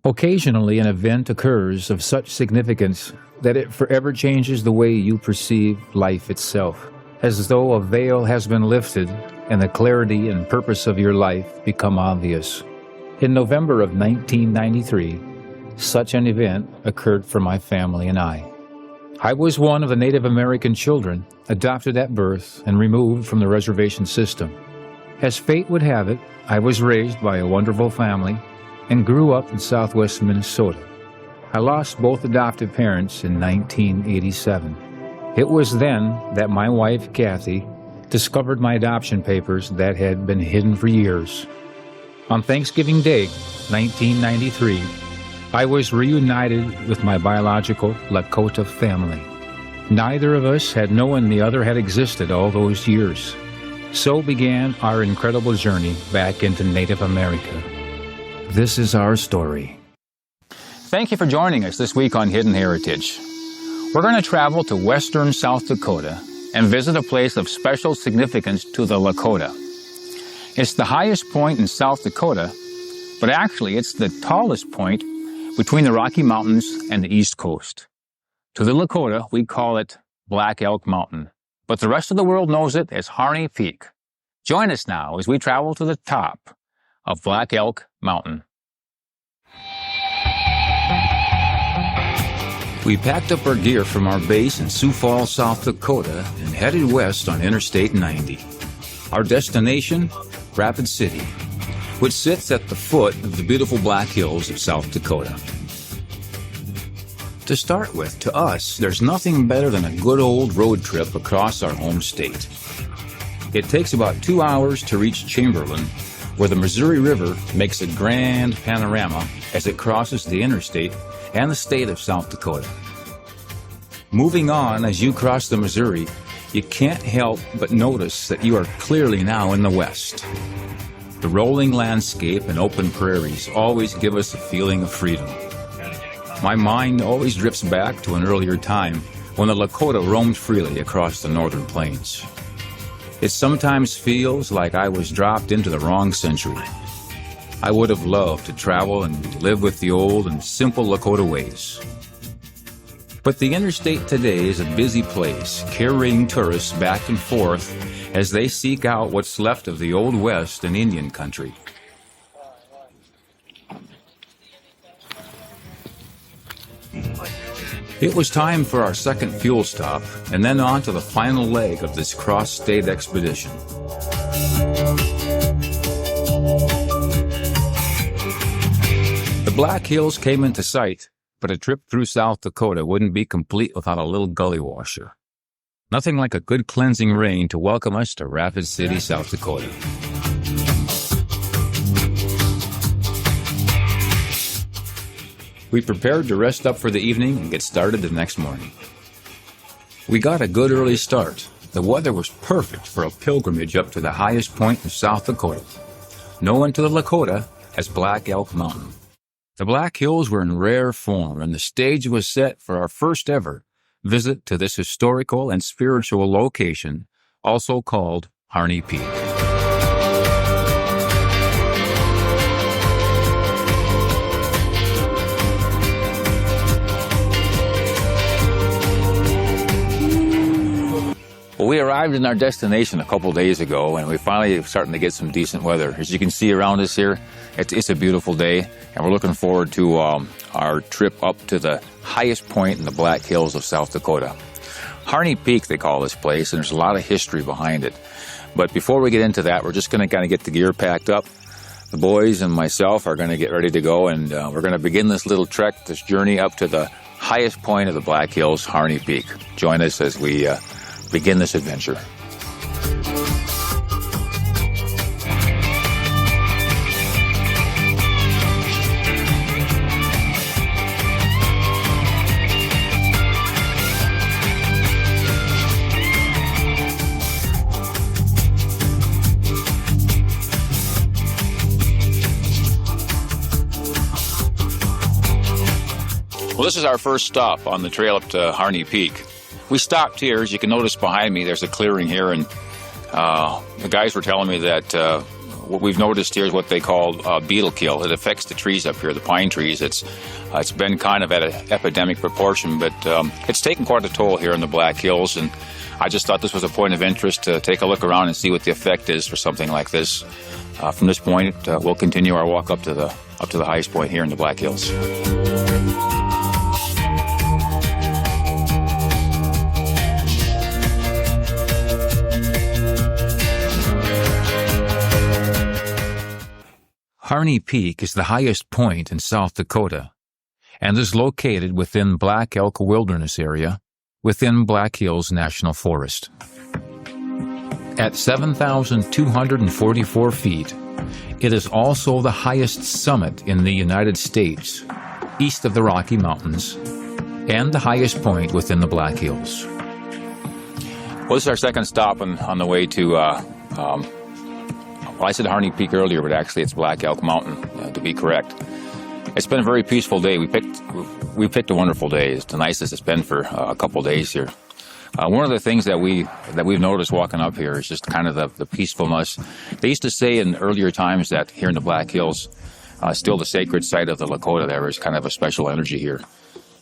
Occasionally, an event occurs of such significance that it forever changes the way you perceive life itself, as though a veil has been lifted and the clarity and purpose of your life become obvious. In November of 1993, such an event occurred for my family and I. I was one of the Native American children adopted at birth and removed from the reservation system. As fate would have it, I was raised by a wonderful family and grew up in southwest Minnesota. I lost both adoptive parents in 1987. It was then that my wife, Kathy, discovered my adoption papers that had been hidden for years. On Thanksgiving Day, 1993, I was reunited with my biological Lakota family. Neither of us had known the other had existed all those years. So began our incredible journey back into Native America. This is our story. Thank you for joining us this week on Hidden Heritage. We're going to travel to western South Dakota and visit a place of special significance to the Lakota. It's the highest point in South Dakota, but actually it's the tallest point between the Rocky Mountains and the East Coast. To the Lakota, we call it Black Elk Mountain, but the rest of the world knows it as Harney Peak. Join us now as we travel to the top of Black Elk Mountain. We packed up our gear from our base in Sioux Falls, South Dakota, and headed west on Interstate 90. Our destination, Rapid City, which sits at the foot of the beautiful Black Hills of South Dakota. To start with, to us, there's nothing better than a good old road trip across our home state. It takes about 2 hours to reach Chamberlain, where the Missouri River makes a grand panorama as it crosses the interstate and the state of South Dakota. Moving on, as you cross the Missouri, you can't help but notice that you are clearly now in the west. The rolling landscape and open prairies always give us a feeling of freedom. My mind always drifts back to an earlier time when the Lakota roamed freely across the northern plains. It sometimes feels like I was dropped into the wrong century. I would have loved to travel and live with the old and simple Lakota ways. But the interstate today is a busy place, carrying tourists back and forth as they seek out what's left of the Old West and Indian country. It was time for our second fuel stop, and then on to the final leg of this cross-state expedition. The Black Hills came into sight, but a trip through South Dakota wouldn't be complete without a little gully washer. Nothing like a good cleansing rain to welcome us to Rapid City, South Dakota. We prepared to rest up for the evening and get started the next morning. We got a good early start. The weather was perfect for a pilgrimage up to the highest point in South Dakota, known to the Lakota as Black Elk Mountain. The Black Hills were in rare form, and the stage was set for our first ever visit to this historical and spiritual location, also called Harney Peak. Well, we arrived in our destination a couple days ago, and we finally are starting to get some decent weather. As you can see around us here, it's a beautiful day, and we're looking forward to our trip up to the highest point in the Black Hills of South Dakota. Harney Peak, they call this place, and there's a lot of history behind it. But before we get into that, we're just going to kind of get the gear packed up. The boys and myself are going to get ready to go, and we're going to begin this little trek, this journey up to the highest point of the Black Hills, Harney Peak. Join us as we begin this adventure. Well, this is our first stop on the trail up to Harney Peak. We stopped here. As you can notice behind me, there's a clearing here, and the guys were telling me that what we've noticed here is what they call beetle kill. It affects the trees up here, the pine trees. It's been kind of at an epidemic proportion, but it's taken quite a toll here in the Black Hills, and I just thought this was a point of interest to take a look around and see what the effect is for something like this. From this point, we'll continue our walk up to the highest point here in the Black Hills. Harney Peak is the highest point in South Dakota and is located within Black Elk Wilderness Area within Black Hills National Forest. At 7,244 feet, it is also the highest summit in the United States, east of the Rocky Mountains, and the highest point within the Black Hills. Well, this is our second stop on the way to well, I said Harney Peak earlier, but actually it's Black Elk Mountain, to be correct. It's been a very peaceful day. We picked a wonderful day. It's the nicest it's been for a couple days here. One of the things that we've noticed walking up here is just kind of the peacefulness. They used to say in earlier times that here in the Black Hills, still the sacred site of the Lakota, there is kind of a special energy here.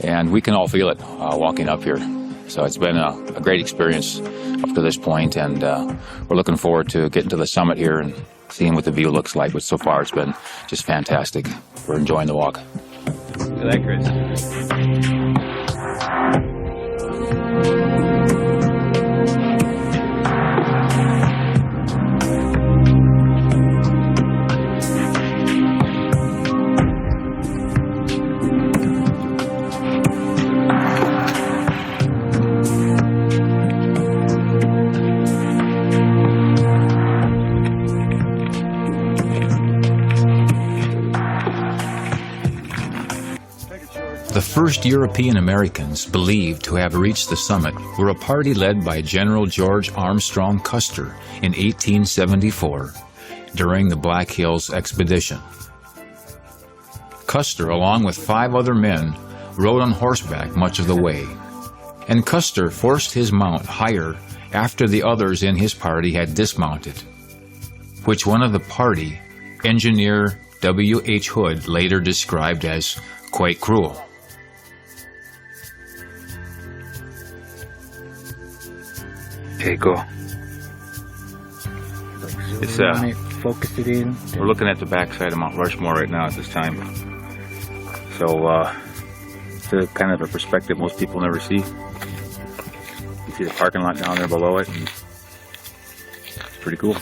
And we can all feel it walking up here. So it's been a great experience up to this point, and we're looking forward to getting to the summit here and seeing what the view looks like. But so far, it's been just fantastic. We're enjoying the walk. Look at that, Chris. The first European Americans believed to have reached the summit were a party led by General George Armstrong Custer in 1874 during the Black Hills expedition. Custer, along with 5 other men, rode on horseback much of the way, and Custer forced his mount higher after the others in his party had dismounted, which one of the party, engineer W.H. Hood, later described as quite cruel. Okay, go. It's focus it in. we're looking at the backside of Mount Rushmore right now at this time. So it's a kind of a perspective most people never see. You see the parking lot down there below it, and it's pretty cool.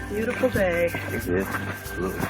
Beautiful day. It is, absolutely.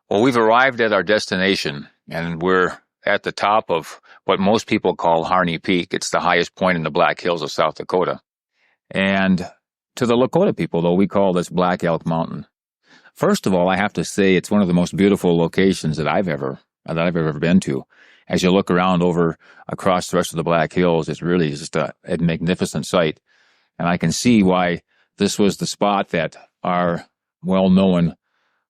Well, we've arrived at our destination, and we're at the top of what most people call Harney Peak. It's the highest point in the Black Hills of South Dakota. And to the Lakota people, though, we call this Black Elk Mountain. First of all, I have to say it's one of the most beautiful locations that I've ever been to. As you look around over across the rest of the Black Hills, it's really just a magnificent sight. And I can see why this was the spot that our well-known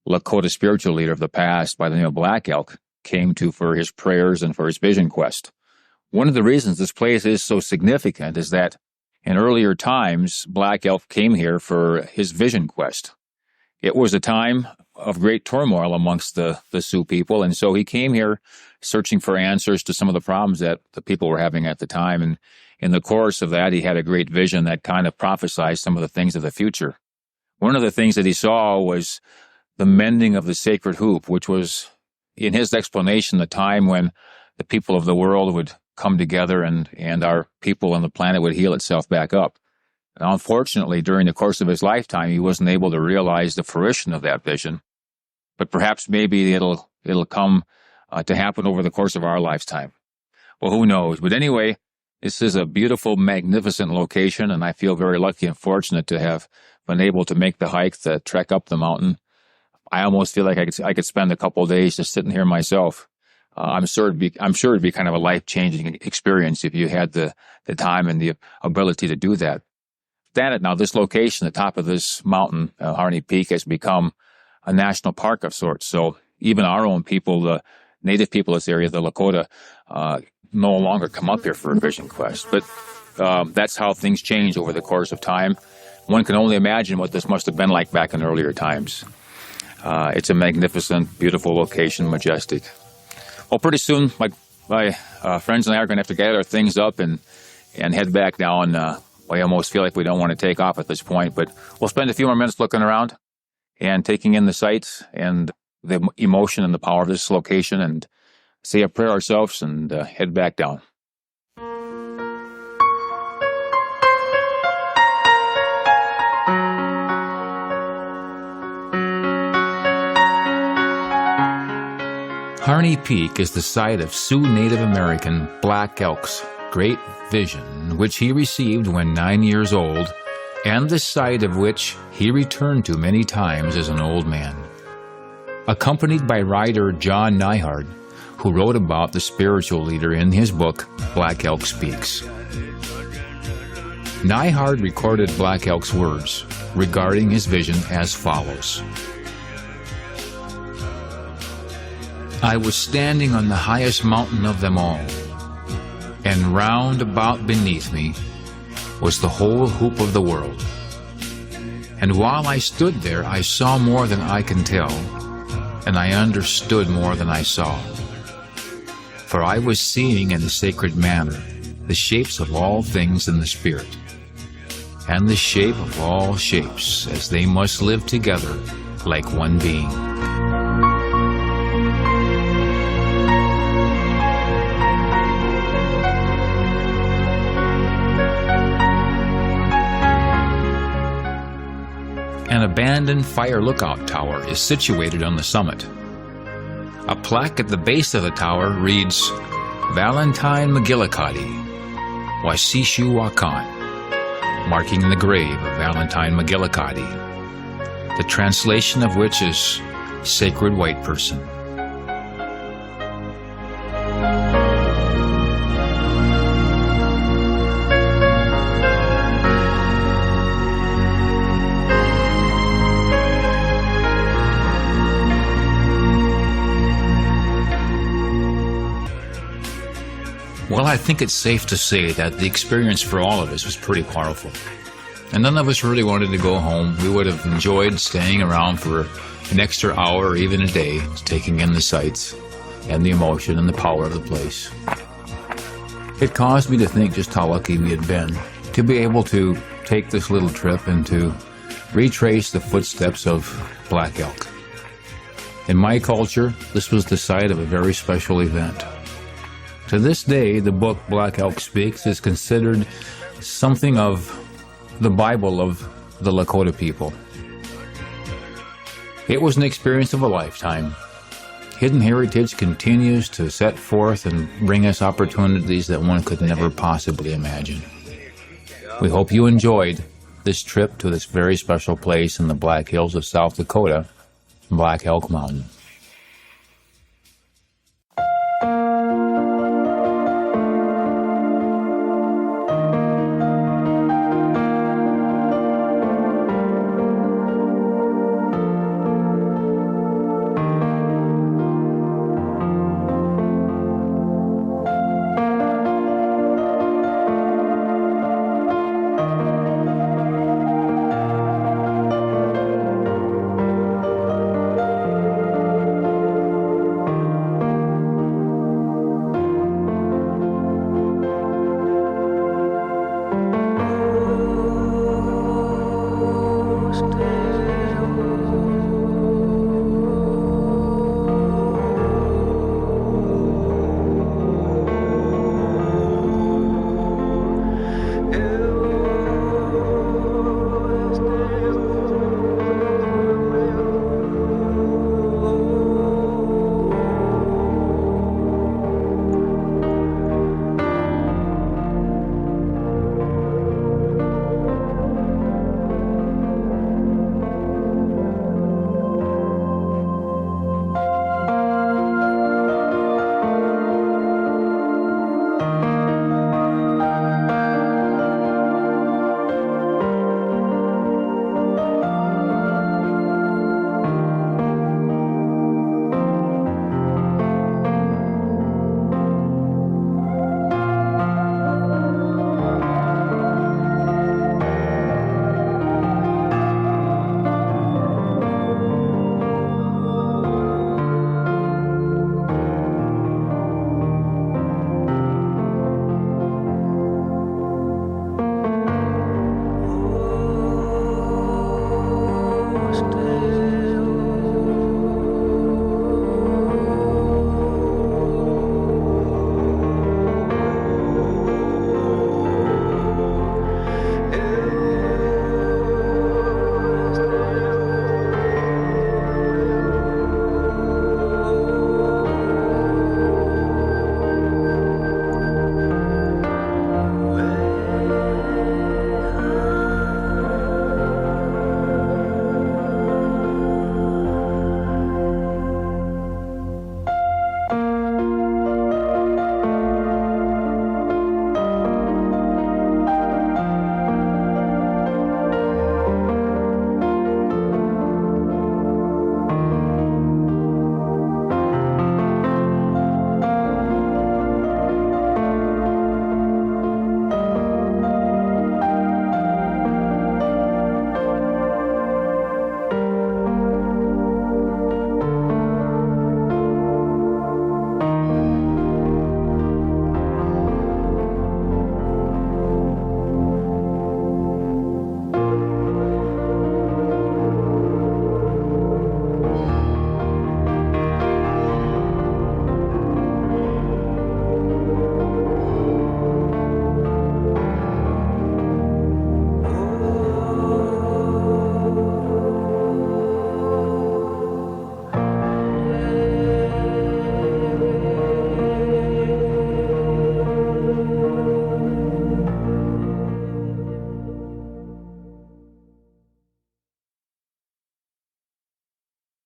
Lakota spiritual leader of the past by the name of Black Elk came to for his prayers and for his vision quest. One of the reasons this place is so significant is that in earlier times, Black Elk came here for his vision quest. It was a time of great turmoil amongst the Sioux people, and so he came here searching for answers to some of the problems that the people were having at the time. And in the course of that, he had a great vision that kind of prophesied some of the things of the future. One of the things that he saw was the mending of the sacred hoop, which was, in his explanation, the time when the people of the world would come together and our people on the planet would heal itself back up. Now, unfortunately, during the course of his lifetime, he wasn't able to realize the fruition of that vision. But perhaps maybe it'll come to happen over the course of our lifetime. Well, who knows? But anyway, this is a beautiful, magnificent location, and I feel very lucky and fortunate to have been able to make the hike, the trek up the mountain. I almost feel like I could spend a couple of days just sitting here myself. I'm sure it'd be kind of a life-changing experience if you had the time and the ability to do that. Now, this location, the top of this mountain, Harney Peak, has become a national park of sorts. So even our own people, the native people of this area, the Lakota, no longer come up here for a vision quest. But that's how things change over the course of time. One can only imagine what this must have been like back in earlier times. It's a magnificent, beautiful location, majestic. Well, pretty soon, my friends and I are going to have to gather things up and head back down. I almost feel like we don't want to take off at this point, but we'll spend a few more minutes looking around and taking in the sights and the emotion and the power of this location, and say a prayer ourselves and head back down. Harney Peak is the site of Sioux Native American Black Elk's great vision, which he received when 9 years old, and the site of which he returned to many times as an old man. Accompanied by writer John Neihardt, who wrote about the spiritual leader in his book, Black Elk Speaks. Neihardt recorded Black Elk's words regarding his vision as follows. I was standing on the highest mountain of them all, and round about beneath me was the whole hoop of the world. And while I stood there, I saw more than I can tell, and I understood more than I saw. For I was seeing in a sacred manner the shapes of all things in the Spirit, and the shape of all shapes as they must live together like one being. An abandoned fire lookout tower is situated on the summit. A plaque at the base of the tower reads, Valentine McGillicuddy, Wasishu Wakan, marking the grave of Valentine McGillicuddy, the translation of which is Sacred White Person. Well, I think it's safe to say that the experience for all of us was pretty powerful. And none of us really wanted to go home. We would have enjoyed staying around for an extra hour or even a day, taking in the sights and the emotion and the power of the place. It caused me to think just how lucky we had been to be able to take this little trip and to retrace the footsteps of Black Elk. In my culture, this was the site of a very special event. To this day, the book Black Elk Speaks is considered something of the Bible of the Lakota people. It was an experience of a lifetime. Hidden Heritage continues to set forth and bring us opportunities that one could never possibly imagine. We hope you enjoyed this trip to this very special place in the Black Hills of South Dakota, Black Elk Mountain.